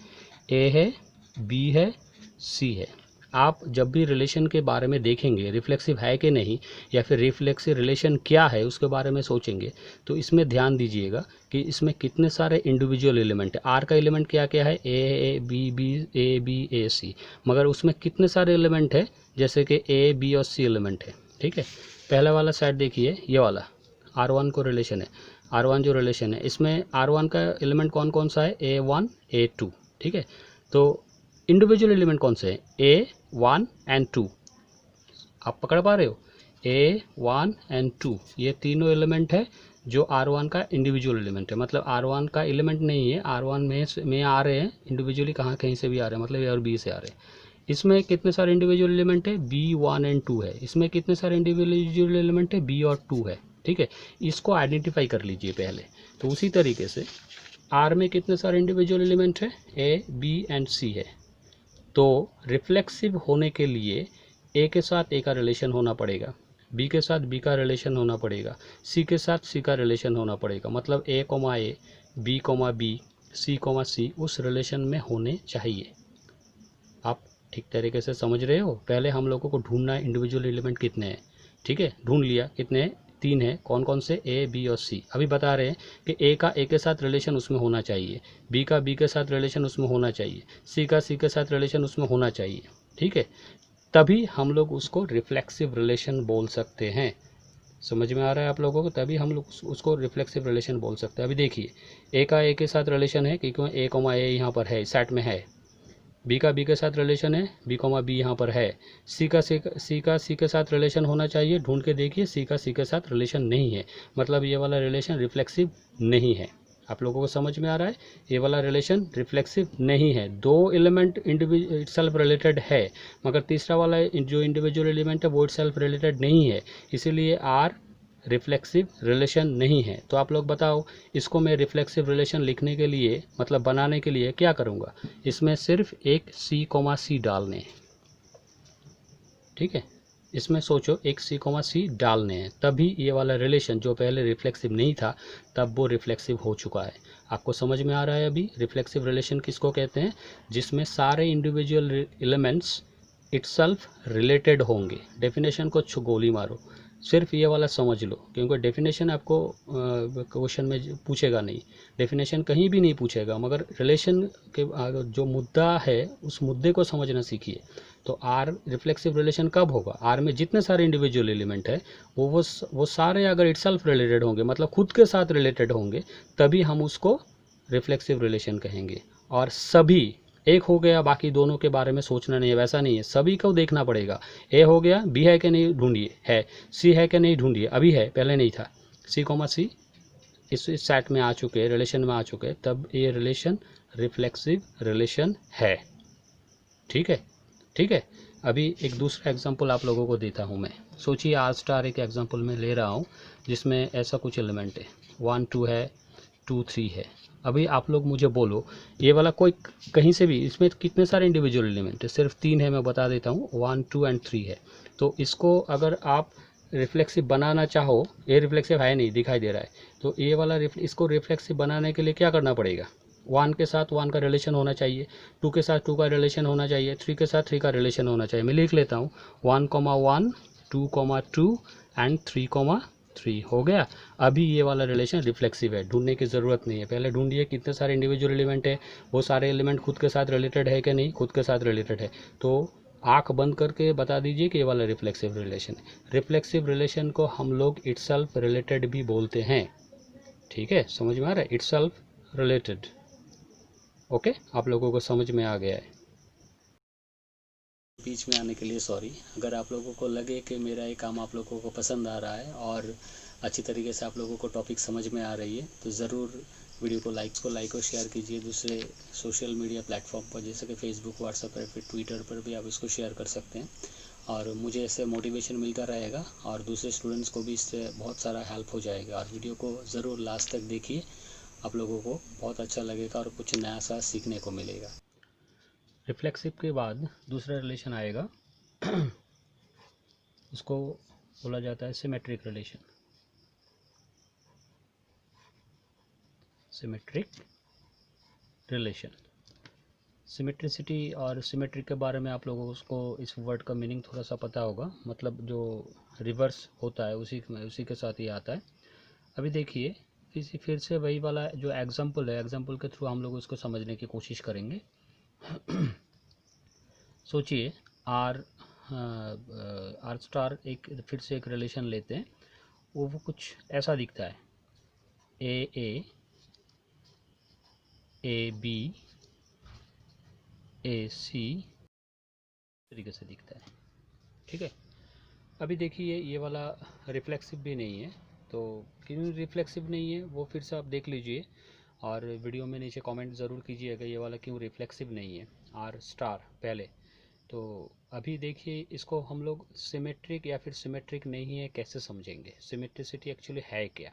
ए है, बी है, सी है। आप जब भी रिलेशन के बारे में देखेंगे, रिफ्लेक्सिव है कि नहीं या फिर रिफ्लेक्सिव रिलेशन क्या है उसके बारे में सोचेंगे, तो इसमें ध्यान दीजिएगा कि इसमें कितने सारे इंडिविजुअल एलिमेंट है। आर का एलिमेंट क्या क्या है, ए बी ए सी, मगर उसमें कितने सारे एलिमेंट है, जैसे कि ए बी और सी एलिमेंट है। ठीक है, पहला वाला सेट देखिए, ये वाला R1 को रिलेशन है। R1 जो रिलेशन है, इसमें R1 का एलिमेंट कौन कौन सा है, A1 A2। ठीक है, तो इंडिविजुअल एलिमेंट कौन से हैं, A1 and 2। आप पकड़ पा रहे हो, A1 and 2 ये तीनों एलिमेंट है जो R1 का इंडिविजुअल एलिमेंट है। मतलब R1 का एलिमेंट नहीं है, R1 में आ रहे हैं इंडिविजुअली, कहाँ कहीं से भी आ रहे हैं, मतलब A और B से आ रहे हैं। इसमें कितने सारे इंडिविजुअल एलिमेंट है, B1 and 2 है। इसमें कितने सारे इंडिविजुअल एलिमेंट है, B और 2 है। ठीक है, इसको आइडेंटिफाई कर लीजिए पहले। तो उसी तरीके से R में कितने सारे इंडिविजुअल एलिमेंट है, A, B and C है। तो रिफ्लेक्सिव होने के लिए ए के साथ ए का रिलेशन होना पड़ेगा, बी के साथ बी का रिलेशन होना पड़ेगा, सी के साथ सी का रिलेशन होना पड़ेगा। मतलब ए, बी, बी, सी उस रिलेशन में होने चाहिए। आप ठीक तरीके से समझ रहे हो। पहले हम लोगों को ढूंढना है इंडिविजुअल एलिमेंट कितने हैं। ठीक है, ढूंढ लिया, कितने, 3 है। कौन कौन से, ए बी और सी। अभी बता रहे हैं कि ए का ए के साथ रिलेशन उसमें होना चाहिए, बी का बी के साथ रिलेशन उसमें होना चाहिए, सी का सी के साथ रिलेशन उसमें होना चाहिए। ठीक है, तभी हम लोग उसको रिफ्लेक्सिव रिलेशन बोल सकते हैं। समझ में आ रहा है आप लोगों को, तभी हम लोग उसको रिफ्लेक्सिव रिलेशन बोल सकते हैं। अभी देखिए, ए का ए के साथ रिलेशन है क्योंकि ए यहाँ पर है, सेट में है। बी का बी के साथ रिलेशन है, बी यहाँ पर है। सी का सी के साथ रिलेशन होना चाहिए, ढूंढ के देखिए सी का सी के साथ रिलेशन नहीं है। मतलब ये वाला रिलेशन रिफ्लेक्सिव नहीं है। आप लोगों को समझ में आ रहा है, ये वाला रिलेशन रिफ्लेक्सिव नहीं है। 2 एलिमेंट इंडिविजुअल सेल्फ रिलेटेड है, मगर तीसरा वाला जो इंडिविजुअल एलिमेंट है वो सेल्फ रिलेटेड नहीं है, इसीलिए आर रिफ्लेक्सिव रिलेशन नहीं है। तो आप लोग बताओ, इसको मैं रिफ्लेक्सिव रिलेशन लिखने के लिए, मतलब बनाने के लिए क्या करूँगा, इसमें सिर्फ एक C, डालने हैं। ठीक है, इसमें सोचो एक C, डालने हैं, तभी ये वाला रिलेशन जो पहले रिफ्लेक्सिव नहीं था तब वो रिफ्लेक्सिव हो चुका है। आपको समझ में आ रहा है अभी रिफ्लेक्सिव रिलेशन किसको कहते हैं, जिसमें सारे इंडिविजुअल एलिमेंट्स इटसेल्फ रिलेटेड होंगे। डेफिनेशन को गोली मारो, सिर्फ ये वाला समझ लो, क्योंकि डेफिनेशन आपको क्वेश्चन में पूछेगा नहीं, डेफिनेशन कहीं भी नहीं पूछेगा, मगर रिलेशन के जो मुद्दा है उस मुद्दे को समझना सीखिए। तो आर रिफ्लेक्सिव रिलेशन कब होगा, आर में जितने सारे इंडिविजुअल एलिमेंट है वो सारे अगर इटसेल्फ रिलेटेड होंगे, मतलब खुद के साथ रिलेटेड होंगे, तभी हम उसको रिफ्लेक्सिव रिलेशन कहेंगे। और सभी एक हो गया, बाकी दोनों के बारे में सोचना नहीं है, वैसा नहीं है, सभी को देखना पड़ेगा। ए हो गया, बी है कि नहीं ढूंढिए, है, सी है कि नहीं ढूंढिए, अभी है, पहले नहीं था। C, इस सेट में आ चुके, रिलेशन में आ चुके, तब ये रिलेशन रिफ्लेक्सिव रिलेशन है। ठीक है, ठीक है। अभी एक दूसरा एग्जांपल आप लोगों को देता हूँ मैं। सोचिए R* एक एग्जांपल में ले रहा हूँ जिसमें ऐसा कुछ एलिमेंट है, 1 2 है, 2 3 है। अभी आप लोग मुझे बोलो, ये वाला कोई कहीं से भी, इसमें कितने सारे इंडिविजुअल एलिमेंट है, सिर्फ 3 है, मैं बता देता हूँ, 1 2 and 3 है। तो इसको अगर आप रिफ्लेक्सिव बनाना चाहो, ये रिफ्लेक्सिव है नहीं, दिखाई दे रहा है, तो ये वाला इसको रिफ्लेक्सिव बनाने के लिए क्या करना पड़ेगा, 1 के साथ 1 का रिलेशन होना चाहिए, 2 के साथ 2 का रिलेशन होना चाहिए, 3 के साथ 3 का रिलेशन होना चाहिए। मैं लिख लेता हूँ 1, 1 2, 2 and 3 हो गया। अभी ये वाला रिलेशन रिफ्लेक्सिव है, ढूंढने की ज़रूरत नहीं है। पहले ढूंढिए कितने सारे इंडिविजुअल एलिमेंट है, वो सारे एलिमेंट खुद के साथ रिलेटेड है कि नहीं, खुद के साथ रिलेटेड है, तो आंख बंद करके बता दीजिए कि ये वाला रिफ्लेक्सिव रिलेशन है। रिफ्लेक्सिव रिलेशन को हम लोग इटसेल्फ रिलेटेड भी बोलते हैं। ठीक है, समझ में आ रहा है, इटसेल्फ रिलेटेड। ओके, आप लोगों को समझ में आ गया है। बीच में आने के लिए सॉरी। अगर आप लोगों को लगे कि मेरा ये काम आप लोगों को पसंद आ रहा है और अच्छी तरीके से आप लोगों को टॉपिक समझ में आ रही है, तो ज़रूर वीडियो को लाइक और शेयर कीजिए दूसरे सोशल मीडिया प्लेटफॉर्म पर, जैसे कि फेसबुक, व्हाट्सएप पर, फिर ट्विटर पर भी आप इसको शेयर कर सकते हैं। और मुझे इससे मोटिवेशन मिलता रहेगा और दूसरे स्टूडेंट्स को भी इससे बहुत सारा हेल्प हो जाएगा। और वीडियो को ज़रूर लास्ट तक देखिए आप लोगों को बहुत अच्छा लगेगा और कुछ नया सा सीखने को मिलेगा। रिफ्लेक्सिव के बाद दूसरा रिलेशन आएगा, उसको बोला जाता है symmetric relation. Symmetric relation, symmetricity और सिमेट्रिक के बारे में आप लोगों को इस वर्ड का मीनिंग थोड़ा सा पता होगा, मतलब जो रिवर्स होता है उसी के साथ ही आता है। अभी देखिए फिर से वही वाला जो एग्जाम्पल है, एग्जाम्पल के थ्रू हम लोग उसको समझने की कोशिश करेंगे। सोचिए आर स्टार एक फिर से एक रिलेशन लेते हैं, वो कुछ ऐसा दिखता है, ए बी ए सी तरीके से दिखता है, ठीक है। अभी देखिए ये वाला रिफ्लेक्सिव भी नहीं है, तो क्यों रिफ्लेक्सिव नहीं है वो फिर से आप देख लीजिए और वीडियो में नीचे कमेंट ज़रूर कीजिएगा ये वाला क्यों रिफ्लेक्सिव नहीं है आर स्टार पहले। तो अभी देखिए इसको हम लोग सिमेट्रिक या फिर सिमेट्रिक नहीं है कैसे समझेंगे, सिमेट्रिसिटी एक्चुअली है क्या।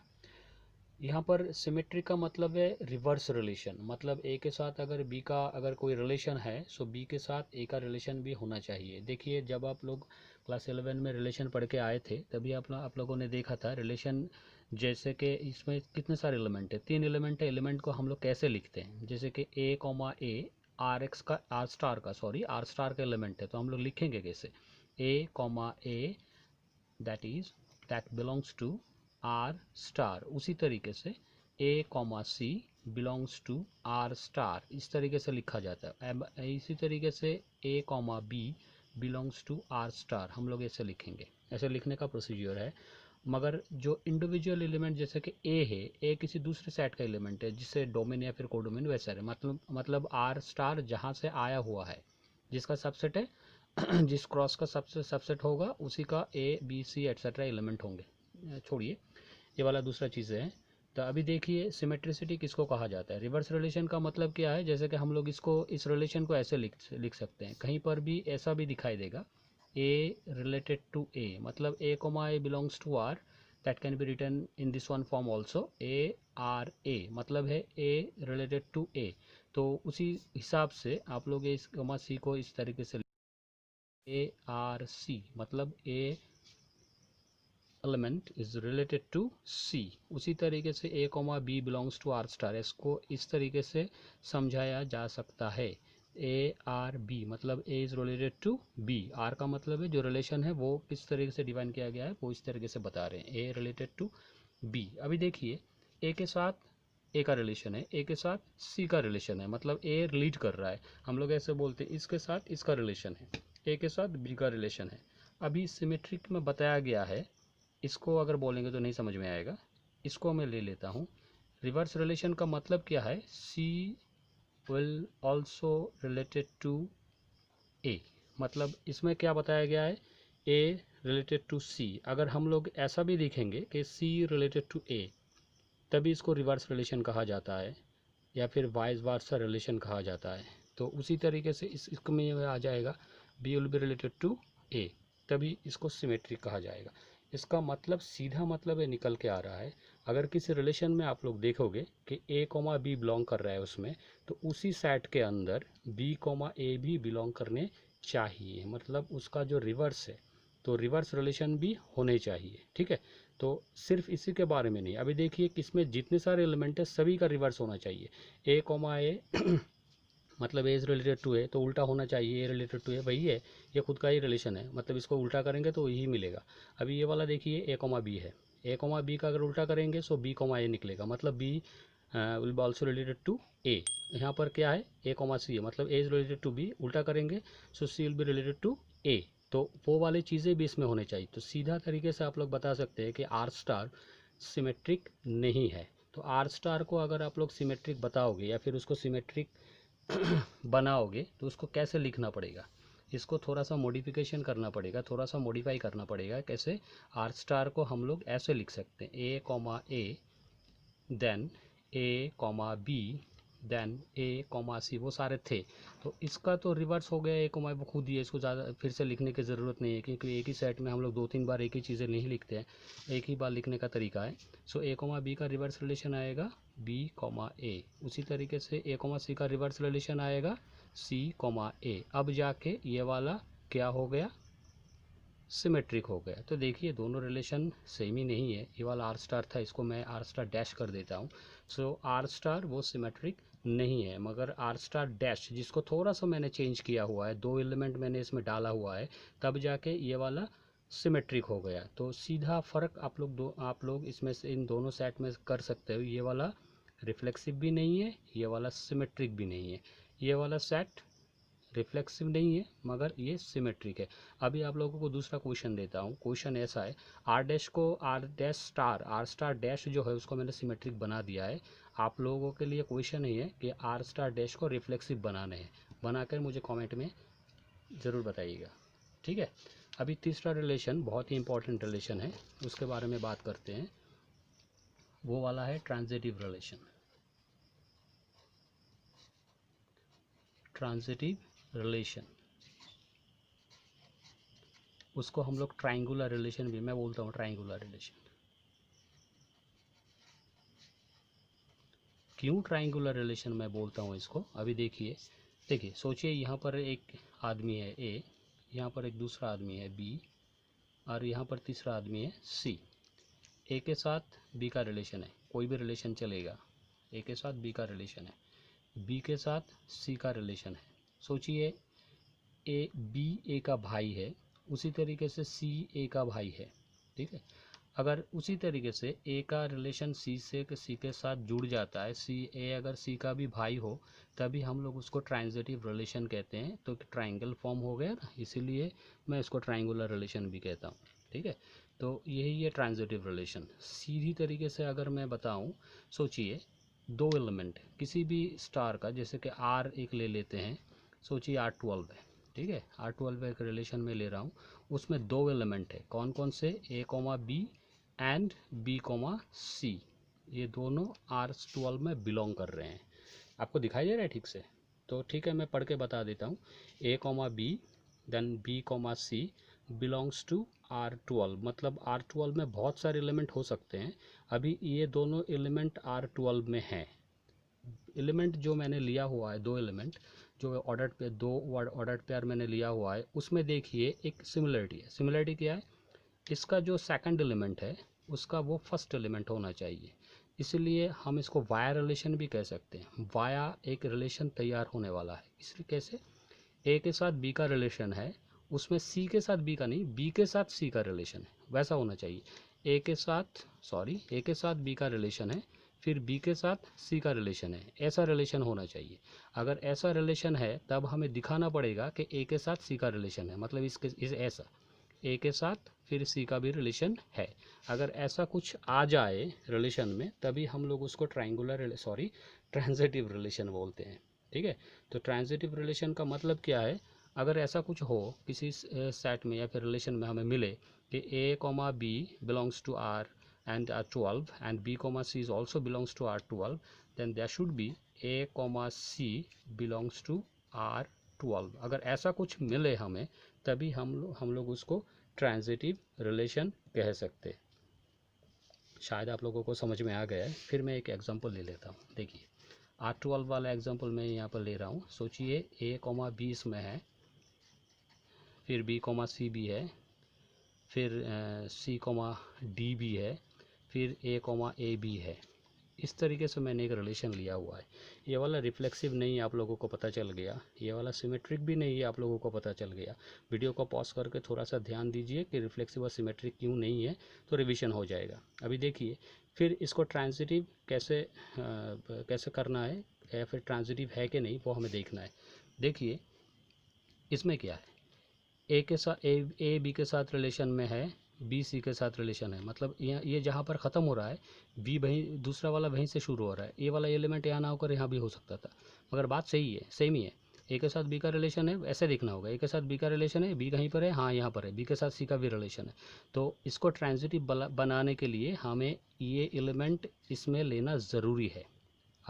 यहाँ पर सिमेट्री का मतलब है रिवर्स रिलेशन, मतलब ए के साथ अगर बी का अगर कोई रिलेशन है सो बी के साथ ए का रिलेशन भी होना चाहिए। देखिए जब आप लोग क्लास 11 में रिलेशन पढ़ के आए थे तभी आप लोगों ने देखा था रिलेशन, जैसे कि इसमें कितने सारे एलिमेंट है, 3 एलिमेंट है। एलिमेंट को हम लोग कैसे लिखते हैं, जैसे कि A comma A R X का आर स्टार का एलिमेंट है, तो हम लोग लिखेंगे कैसे, A comma A that belongs to R star. उसी तरीके से A comma C belongs to R star, इस तरीके से लिखा जाता है। इसी तरीके से A comma B belongs to R star हम लोग ऐसे लिखेंगे, ऐसे लिखने का प्रोसीजर है। मगर जो इंडिविजुअल एलिमेंट जैसे कि ए है, ए किसी दूसरे सेट का एलिमेंट है जिससे डोमेन या फिर कोडोमेन वैसा है, मतलब आर स्टार जहाँ से आया हुआ है जिसका सबसेट है जिस क्रॉस का सबसेट होगा उसी का A B C etcetera element होंगे। छोड़िए ये वाला दूसरा चीज़ है। तो अभी देखिए सिमेट्रिसिटी किसको कहा जाता है, रिवर्स रिलेशन का मतलब क्या है, जैसे कि हम लोग इस रिलेशन को ऐसे लिख सकते हैं, कहीं पर भी ऐसा भी दिखाई देगा ए रिलेटेड टू ए, मतलब A comma A belongs to R, that can be written in this one form also, A R A मतलब है ए रिलेटेड टू ए। तो उसी हिसाब से आप लोग इस कोमा सी को इस तरीके से ए आर सी मतलब ए element is related to C। उसी तरीके से A comma B belongs to R star, इसको इस तरीके से समझाया जा सकता है। A आर बी मतलब A is related to B, R का मतलब है जो रिलेशन है वो किस तरीके से डिफाइन किया गया है वो इस तरीके से बता रहे हैं, A रिलेटेड टू B। अभी देखिए A के साथ A का रिलेशन है, A के साथ C का रिलेशन है, मतलब A लीड कर रहा है, हम लोग ऐसे बोलते हैं इसके साथ इसका रिलेशन है, A के साथ B का रिलेशन है। अभी सिमेट्रिक में बताया गया है, इसको अगर बोलेंगे तो नहीं समझ में आएगा, इसको मैं ले लेता हूँ। रिवर्स रिलेशन का मतलब क्या है, सी will also related to A, मतलब इसमें क्या बताया गया है, ए रिलेटेड टू सी। अगर हम लोग ऐसा भी लिखेंगे कि सी रिलेटेड टू ए तभी इसको रिवर्स रिलेशन कहा जाता है या फिर वाइस वर्सा रिलेशन कहा जाता है। तो उसी तरीके से इसमें आ जाएगा B will be related to A, तभी इसको सिमेट्रिक कहा जाएगा। इसका मतलब सीधा मतलब ये निकल के आ रहा है, अगर किसी रिलेशन में आप लोग देखोगे कि ए कोमा बी बिलोंग कर रहा है उसमें, तो उसी सेट के अंदर बी कोमा ए भी बिलोंग करने चाहिए, मतलब उसका जो रिवर्स है तो रिवर्स रिलेशन भी होने चाहिए, ठीक है। तो सिर्फ इसी के बारे में नहीं, अभी देखिए कि इसमें जितने सारे एलिमेंट है सभी का रिवर्स होना चाहिए। ए कोमा ए मतलब A is related to A, तो उल्टा होना चाहिए ए रिलेटेड टू ए, वही है, ये खुद का ही रिलेशन है, मतलब इसको उल्टा करेंगे तो यही मिलेगा। अभी ये वाला देखिए ए कोमा बी है, ए कोमा बी का अगर उल्टा करेंगे सो बी कोमा ए निकलेगा, मतलब B will be also related to A. यहाँ पर क्या है ए कोमा सी है, मतलब A is related to B, उल्टा करेंगे so C will be related to A, तो वो वाली चीज़ें भी इसमें होनी चाहिए। तो सीधा तरीके से आप लोग बता सकते हैं कि आर स्टार सिमेट्रिक नहीं है। तो आर स्टार को अगर आप लोग सिमेट्रिक बताओगे या फिर उसको सिमेट्रिक बनाओगे तो उसको कैसे लिखना पड़ेगा, इसको थोड़ा सा मॉडिफिकेशन करना पड़ेगा, थोड़ा सा मॉडिफाई करना पड़ेगा। कैसे, आर स्टार को हम लोग ऐसे लिख सकते हैं ए comma A then A comma B then A comma सी, वो सारे थे। तो इसका तो रिवर्स हो गया, ए कॉमा वो खुद ही है, इसको ज़्यादा फिर से लिखने की ज़रूरत नहीं है, क्योंकि एक ही सेट में हम लोग 2-3 बार एक ही चीज़ें नहीं लिखते हैं, एक ही बार लिखने का तरीका है। सो ए कॉमा बी का रिवर्स रिलेशन आएगा बी कॉमा ए, उसी तरीके से ए कॉमा सी का रिवर्स रिलेशन आएगा सी कॉमा ए। अब जाके ये वाला क्या हो गया, सिमेट्रिक हो गया। तो देखिए दोनों रिलेशन सेम ही नहीं है। ये वाला आर स्टार था, इसको मैं आर स्टार डैश कर देता हूँ। सो आर स्टार वो सिमेट्रिक नहीं है, मगर आर स्टार डैश जिसको थोड़ा सा मैंने चेंज किया हुआ है, 2 एलिमेंट मैंने इसमें डाला हुआ है, तब जाके ये वाला सिमेट्रिक हो गया। तो सीधा फ़र्क आप लोग इसमें से इन दोनों सेट में कर सकते हो। ये वाला रिफ्लेक्सिव भी नहीं है, ये वाला सिमेट्रिक भी नहीं है। ये वाला सेट रिफ्लेक्सिव नहीं है मगर ये सिमेट्रिक है। अभी आप लोगों को दूसरा क्वेश्चन देता हूँ। क्वेश्चन ऐसा है, आर डैश को आर स्टार डैश जो है उसको मैंने सिमेट्रिक बना दिया है। आप लोगों के लिए क्वेश्चन ही है कि आर स्टार डैश को रिफ्लेक्सिव बनाने हैं, बनाकर मुझे कमेंट में ज़रूर बताइएगा, ठीक है। अभी तीसरा रिलेशन बहुत ही इंपॉर्टेंट रिलेशन है, उसके बारे में बात करते हैं। वो वाला है ट्रांजिटिव रिलेशन। ट्रांजिटिव रिलेशन, उसको हम लोग ट्रायंगुलर रिलेशन भी मैं बोलता हूँ। ट्रायंगुलर रिलेशन क्यों ट्रायंगुलर रिलेशन मैं बोलता हूँ इसको, अभी देखिए सोचिए यहाँ पर एक आदमी है ए, यहाँ पर एक दूसरा आदमी है बी, और यहाँ पर तीसरा आदमी है सी। ए के साथ बी का रिलेशन है, कोई भी रिलेशन चलेगा। ए के साथ बी का रिलेशन है, बी के साथ सी का रिलेशन है। सोचिए बी ए का भाई है, उसी तरीके से सी ए का भाई है, ठीक है। अगर उसी तरीके से ए का रिलेशन सी के साथ जुड़ जाता है, सी ए अगर सी का भी भाई हो, तभी हम लोग उसको ट्रांजिटिव रिलेशन कहते हैं। तो ट्रायंगल फॉर्म हो गया ना, इसीलिए मैं इसको ट्रायंगुलर रिलेशन भी कहता हूँ, ठीक है। तो यही है ट्रांजिटिव रिलेशन। सीधी तरीके से अगर मैं बताऊँ, सोचिए 2 एलिमेंट किसी भी स्टार का, जैसे कि आर एक ले लेते हैं, सोचिए R12 है, ठीक है। R12 एक रिलेशन में ले रहा हूँ, उसमें 2 एलिमेंट है। कौन कौन से, A comma B and B comma C. ये दोनों R12 में बिलोंग कर रहे हैं। आपको दिखाई दे रहा है ठीक से? तो ठीक है, मैं पढ़ के बता देता हूँ। A comma B then B comma C belongs to R12। मतलब R12 में बहुत सारे एलिमेंट हो सकते हैं। अभी ये दोनों एलिमेंट R12 में हैं। एलिमेंट जो मैंने लिया हुआ है, 2 एलिमेंट जो ऑर्डर्ड पे 2 ऑर्डर्ड पेयर मैंने लिया हुआ है, उसमें देखिए एक सिमिलरिटी है। सिमिलरिटी क्या है, इसका जो सेकंड एलिमेंट है उसका वो फर्स्ट एलिमेंट होना चाहिए। इसलिए हम इसको वाया रिलेशन भी कह सकते हैं। वाया एक रिलेशन तैयार होने वाला है। इसलिए कैसे, ए के साथ बी का रिलेशन है, उसमें सी के साथ बी का नहीं, बी के साथ सी का रिलेशन है, वैसा होना चाहिए। ए के साथ बी का रिलेशन है, फिर बी के साथ सी का रिलेशन है, ऐसा रिलेशन होना चाहिए। अगर ऐसा रिलेशन है तब हमें दिखाना पड़ेगा कि ए के साथ सी का रिलेशन है, मतलब ऐसा ए के साथ फिर सी का भी रिलेशन है। अगर ऐसा कुछ आ जाए रिलेशन में, तभी हम लोग उसको ट्रांजिटिव रिलेशन बोलते हैं, ठीक है। तो ट्रांजिटिव रिलेशन का मतलब क्या है, अगर ऐसा कुछ हो किसी सेट में या फिर रिलेशन में हमें मिले कि A comma B belongs to R and R12 and B comma C is also belongs to R12, then there should be A comma C belongs to R12। अगर ऐसा कुछ मिले हमें, तभी हम लोग उसको ट्रांजिटिव रिलेशन कह सकते। शायद आप लोगों को समझ में आ गया है। फिर मैं एक एग्जांपल ले लेता हूँ। देखिए R12 वाला एग्जांपल मैं यहाँ पर ले रहा हूँ। सोचिए A कॉमा B इसमें है, फिर B कॉमा C भी है, फिर C कॉमा D भी है, फिर ए कॉमा ए बी है। इस तरीके से मैंने एक रिलेशन लिया हुआ है। ये वाला रिफ्लेक्सिव नहीं है, आप लोगों को पता चल गया। ये वाला सिमेट्रिक भी नहीं है, आप लोगों को पता चल गया। वीडियो को पॉज करके थोड़ा सा ध्यान दीजिए कि रिफ्लेक्सिव और सिमेट्रिक क्यों नहीं है, तो रिवीजन हो जाएगा। अभी देखिए फिर इसको ट्रांजिटिव कैसे करना है, या फिर ट्रांजिटिव है कि नहीं वो हमें देखना है। देखिए इसमें क्या है, ए के साथ ए बी के साथ रिलेशन में है, बी सी के साथ रिलेशन है। मतलब ये जहाँ पर ख़त्म हो रहा है, बी वहीं, दूसरा वाला वहीं से शुरू हो रहा है। ए वाला एलिमेंट यहाँ ना होकर यहाँ भी हो सकता था, मगर बात सही है, सेम ही है। ए के साथ बी का रिलेशन है, ऐसे देखना होगा। ए के साथ बी का रिलेशन है, बी कहीं पर है, हाँ यहाँ पर है, बी के साथ सी का भी रिलेशन है। तो इसको ट्रांजिटिव बनाने के लिए हमें ये एलिमेंट इसमें लेना ज़रूरी है।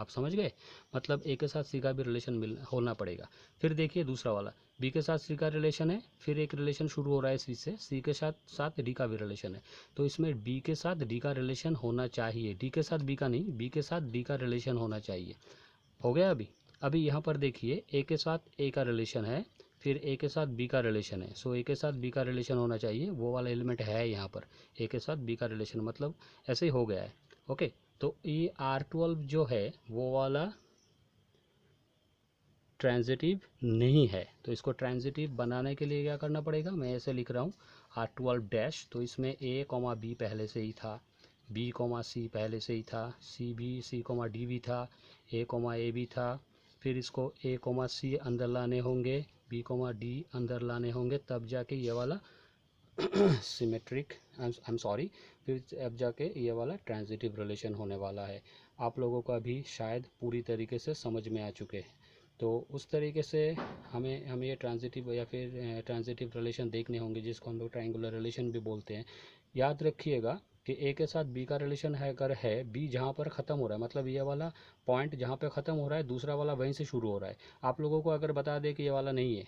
आप समझ गए, मतलब ए के साथ सी का भी रिलेशन होना पड़ेगा। फिर देखिए दूसरा वाला, बी के साथ सी का रिलेशन है, फिर एक रिलेशन शुरू हो रहा है सी से, सी के साथ साथ डी का भी रिलेशन है, तो इसमें बी के साथ डी का रिलेशन होना चाहिए, डी के साथ बी का नहीं, बी के साथ डी का रिलेशन होना चाहिए। हो गया अभी। अभी यहाँ पर देखिए ए के साथ ए का रिलेशन है, फिर ए के साथ बी का रिलेशन है, सो ए के साथ बी का रिलेशन होना चाहिए, वो वाला एलिमेंट है यहाँ पर, ए के साथ बी का रिलेशन, मतलब ऐसे ही हो गया है। ओके, तो ये R12 जो है वो वाला ट्रांजिटिव नहीं है, तो इसको ट्रांजिटिव बनाने के लिए क्या करना पड़ेगा, मैं ऐसे लिख रहा हूँ R12 डैश, तो इसमें a कॉमा बी पहले से ही था, b कॉमा सी पहले से ही था, सी भी सी कॉमा डी भी था, a कॉमा ए भी था, फिर इसको a कॉमा सी अंदर लाने होंगे, b कॉमा डी अंदर लाने होंगे, तब जाके ये वाला सिमेट्रिक, आई एम सॉरी, फिर अब जाके ये वाला ट्रांजिटिव रिलेशन होने वाला है। आप लोगों का भी शायद पूरी तरीके से समझ में आ चुके हैं। तो उस तरीके से हमें ये ट्रांजिटिव या फिर ट्रांजिटिव रिलेशन देखने होंगे, जिसको हम लोग ट्रायंगुलर रिलेशन भी बोलते हैं। याद रखिएगा कि ए के साथ बी का रिलेशन है, अगर है बी जहाँ पर ख़त्म हो रहा है, मतलब ये वाला पॉइंट जहाँ पे ख़त्म हो रहा है, दूसरा वाला वहीं से शुरू हो रहा है। आप लोगों को अगर बता दें कि ये वाला नहीं है,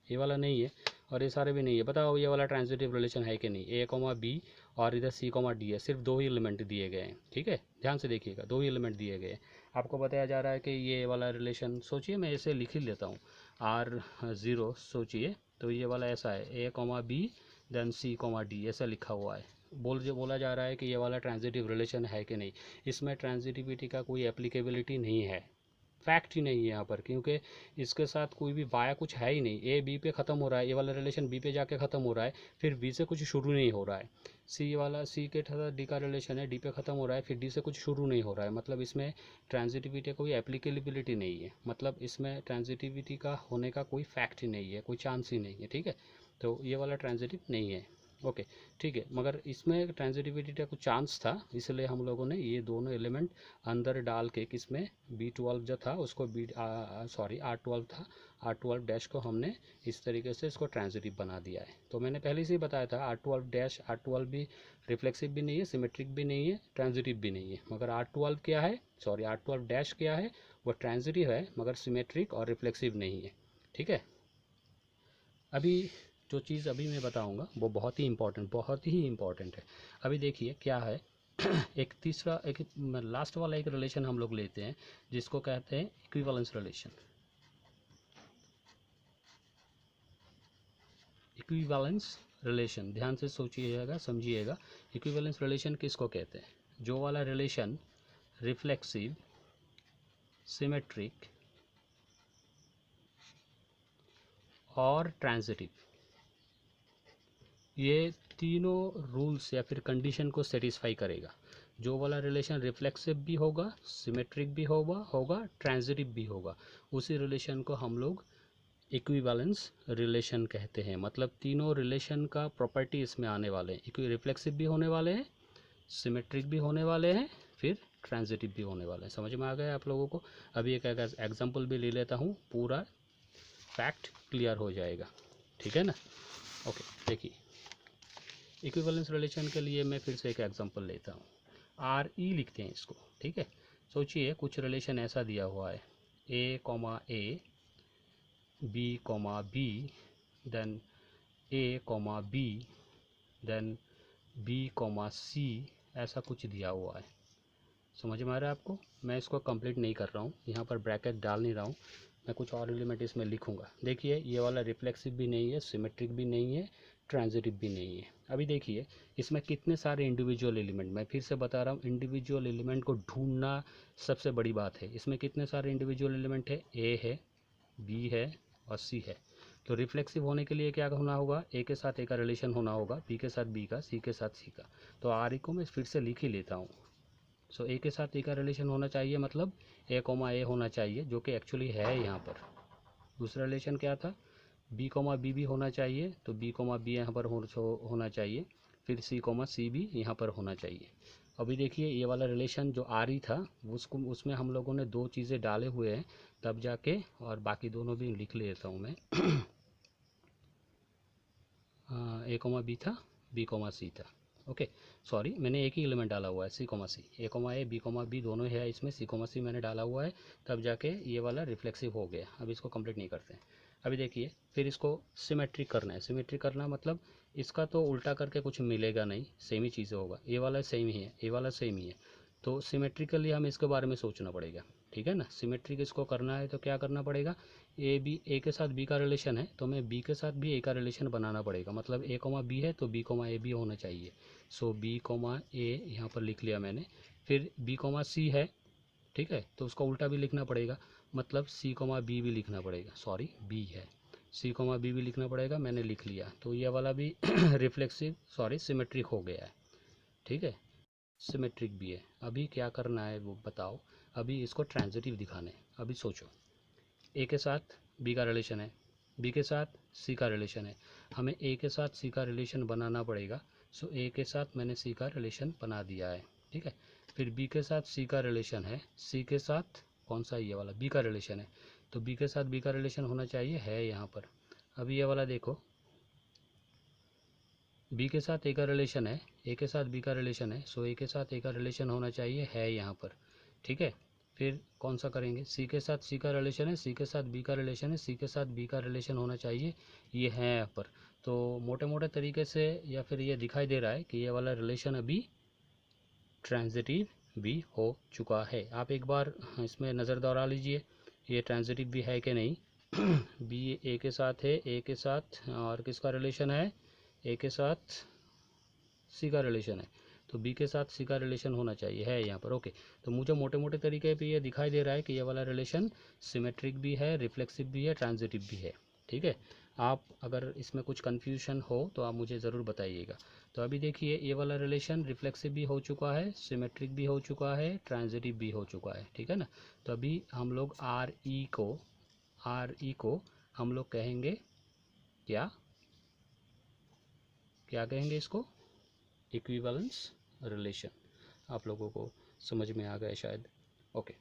ये वाला नहीं है और ये सारे भी नहीं है, बताओ ये वाला ट्रांजिटिव रिलेशन है कि नहीं, ए कॉमा बी और इधर सी कॉमा डी है, सिर्फ दो ही एलिमेंट दिए गए हैं, ठीक है, ध्यान से देखिएगा, दो ही एलिमेंट दिए गए हैं। आपको बताया जा रहा है कि ये वाला रिलेशन, सोचिए मैं इसे लिख ही लेता हूँ, R0 सोचिए, तो ये वाला ऐसा है, ए comma B then C comma D, ऐसा लिखा हुआ है। बोला जा रहा है कि ये वाला ट्रांजिटिव रिलेशन है कि नहीं, इसमें ट्रांजिटिविटी का कोई एप्लीकेबिलिटी नहीं है, फैक्ट ही नहीं है यहाँ पर, क्योंकि इसके साथ कोई भी वाया कुछ है ही नहीं। ए बी पे ख़त्म हो रहा है, ये वाला रिलेशन बी पे जाके ख़त्म हो रहा है, फिर बी से कुछ शुरू नहीं हो रहा है। सी वाला सी के साथ डी का रिलेशन है, डी पे ख़त्म हो रहा है, फिर डी से कुछ शुरू नहीं हो रहा है, मतलब इसमें ट्रांजिटिविटी कोई एप्लीकेबिलिटी नहीं है, मतलब इसमें ट्रांजिटिविटी का होने का कोई फैक्ट ही नहीं है, कोई चांस ही नहीं है, ठीक है। तो ये वाला ट्रांजिटिव नहीं है, ओके ठीक है। मगर इसमें ट्रांजिटिविटी का कुछ चांस था, इसलिए हम लोगों ने ये दोनों एलिमेंट अंदर डाल के, किसमें B12 जो था उसको R12 था, R12 डैश को हमने इस तरीके से इसको ट्रांजिटिव बना दिया है। तो मैंने पहले से ही बताया था R12 डैश, R12 भी रिफ्लेक्सिव भी नहीं है, सिमेट्रिक भी नहीं है, ट्रांजिटिव भी नहीं है। मगर R12 क्या है, R12 डैश क्या है, वो ट्रांजिटिव है मगर सिमेट्रिक और रिफ्लेक्सिव नहीं है, ठीक है। अभी जो चीज़ अभी मैं बताऊंगा वो बहुत ही इम्पॉर्टेंट है। अभी देखिए क्या है एक लास्ट वाला एक रिलेशन हम लोग लेते हैं, जिसको कहते हैं इक्विवेलेंस रिलेशन। इक्विवेलेंस रिलेशन, ध्यान से सोचिएगा, समझिएगा, इक्विवेलेंस रिलेशन किसको कहते हैं, जो वाला रिलेशन रिफ्लेक्सिव, सिमेट्रिक और ट्रांजिटिव, ये तीनों रूल्स या फिर कंडीशन को सेटिस्फाई करेगा। जो वाला रिलेशन रिफ्लेक्सिव भी होगा, सिमेट्रिक भी होगा, ट्रांजिटिव भी होगा, उसी रिलेशन को हम लोग इक्विवेलेंस रिलेशन कहते हैं। मतलब तीनों रिलेशन का प्रॉपर्टी इसमें आने वाले हैं, रिफ्लेक्सिव भी होने वाले हैं, सिमेट्रिक भी होने वाले हैं, फिर ट्रांजिटिव भी होने वाले हैं। समझ में आ गया आप लोगों को। अभी एक एग्जाम्पल भी ले लेता हूँ, पूरा फैक्ट क्लियर हो जाएगा, ठीक है ना। ओके देखिए, इक्विवेलेंस रिलेशन के लिए मैं फिर से एक एग्जांपल लेता हूँ, RE लिखते हैं इसको, ठीक है। सोचिए कुछ रिलेशन ऐसा दिया हुआ है, A comma A, B comma B, then A comma B, then B comma C, ऐसा कुछ दिया हुआ है। समझ में आ रहा है आपको। मैं इसको कंप्लीट नहीं कर रहा हूँ, यहाँ पर ब्रैकेट डाल नहीं रहा हूँ, मैं कुछ और एलिमेंट इसमें लिखूंगा। देखिए ये वाला रिफ्लेक्सिव भी नहीं है, सिमेट्रिक भी नहीं है, ट्रांजिटिव भी नहीं है। अभी देखिए इसमें कितने सारे इंडिविजुअल एलिमेंट, मैं फिर से बता रहा हूँ, इंडिविजुअल एलिमेंट को ढूंढना सबसे बड़ी बात है। इसमें कितने सारे इंडिविजुअल एलिमेंट है, A है, B है और C है। तो रिफ्लेक्सिव होने के लिए क्या होना होगा, A के साथ A का रिलेशन होना होगा, B के साथ B का, C के साथ C का। तो RE को मैं फिर से लिख ही लेता हूँ। सो A के साथ A का रिलेशन होना चाहिए, मतलब A कॉमा A होना चाहिए, जो कि एक्चुअली है यहाँ पर। दूसरा रिलेशन क्या था, B कॉमा B भी होना चाहिए, तो B कॉमा B यहाँ पर होना चाहिए, फिर C कॉमा C भी यहाँ पर होना चाहिए। अभी देखिए ये वाला रिलेशन जो RE था, उसमें हम लोगों ने दो चीज़ें डाले हुए हैं, तब जाके, और बाकी दोनों भी लिख लेता हूँ मैं A कॉमा B था, B कॉमा C था, ओके सॉरी, मैंने एक ही एलिमेंट डाला हुआ है सी कोमा सी, ए कोमा ए, बी कोमा बी दोनों है इसमें, सी कोमा सी मैंने डाला हुआ है, तब जाके ये वाला रिफ्लेक्सिव हो गया। अब इसको कंप्लीट नहीं करते हैं। अभी देखिए फिर इसको सिमेट्रिक करना है। सिमेट्रिक करना मतलब इसका तो उल्टा करके कुछ मिलेगा नहीं, सेम ही चीज़ें होगा, ये वाला सेम ही है, ये वाला सेम ही है, तो सिमेट्रिकली हमें इसके बारे में सोचना पड़ेगा, ठीक है ना। सिमेट्रिक इसको करना है तो क्या करना पड़ेगा, ए के साथ बी का रिलेशन है तो हमें बी के साथ भी ए का रिलेशन बनाना पड़ेगा, मतलब ए कोमा बी है तो बी कोमा ए भी होना चाहिए। सो बी कोमा ए यहाँ पर लिख लिया मैंने। फिर बी कोमा सी है, ठीक है, तो उसका उल्टा भी लिखना पड़ेगा, मतलब सी कोमा बी भी लिखना पड़ेगा, सॉरी बी है, सी कोमा बी भी लिखना पड़ेगा, मैंने लिख लिया। तो ये वाला भी रिफ्लेक्सिव सॉरी सिमेट्रिक हो गया है, ठीक है, सिमेट्रिक भी है। अभी क्या करना है वो बताओ, अभी इसको ट्रांजिटिव दिखाना है। अभी सोचो, ए के साथ बी का रिलेशन है, बी के साथ सी का रिलेशन है, हमें ए के साथ सी का रिलेशन बनाना पड़ेगा। सो ए के साथ मैंने सी का रिलेशन बना दिया है, ठीक है। फिर बी के साथ सी का रिलेशन है, सी के साथ कौन सा, ये वाला बी का रिलेशन है, तो बी के साथ बी का रिलेशन होना चाहिए, है यहाँ पर। अभी ये वाला देखो, बी के साथ ए का रिलेशन है, ए के साथ बी का रिलेशन है, सो ए के साथ ए का रिलेशन होना चाहिए, है यहाँ पर, ठीक है। फिर कौन सा करेंगे, सी के साथ सी का रिलेशन है, सी के साथ बी का रिलेशन है, सी के साथ बी का रिलेशन होना चाहिए, ये है यहाँ पर। तो मोटे मोटे तरीके से या फिर ये दिखाई दे रहा है कि ये वाला रिलेशन अभी ट्रांजिटिव भी हो चुका है। आप एक बार इसमें नज़र दौड़ा लीजिए, ये ट्रांजिटिव भी है कि नहीं। बी ए के साथ है, ए के साथ और किसका रिलेशन है, ए के साथ सी का रिलेशन है, तो बी के साथ सी का रिलेशन होना चाहिए, है यहाँ पर। ओके, तो मुझे मोटे मोटे तरीके पे ये दिखाई दे रहा है कि ये वाला रिलेशन सिमेट्रिक भी है, रिफ्लेक्सिव भी है, ट्रांजिटिव भी है, ठीक है। आप अगर इसमें कुछ कन्फ्यूजन हो तो आप मुझे ज़रूर बताइएगा। तो अभी देखिए ये वाला रिलेशन रिफ्लेक्सिव भी हो चुका है, सिमेट्रिक भी हो चुका है, ट्रांजिटिव भी हो चुका है, ठीक है ना। तो अभी हम लोग आर ई को हम लोग कहेंगे क्या, क्या कहेंगे इसको, इक्विवेलेंस रिलेशन। आप लोगों को समझ में आ गया शायद। ओके।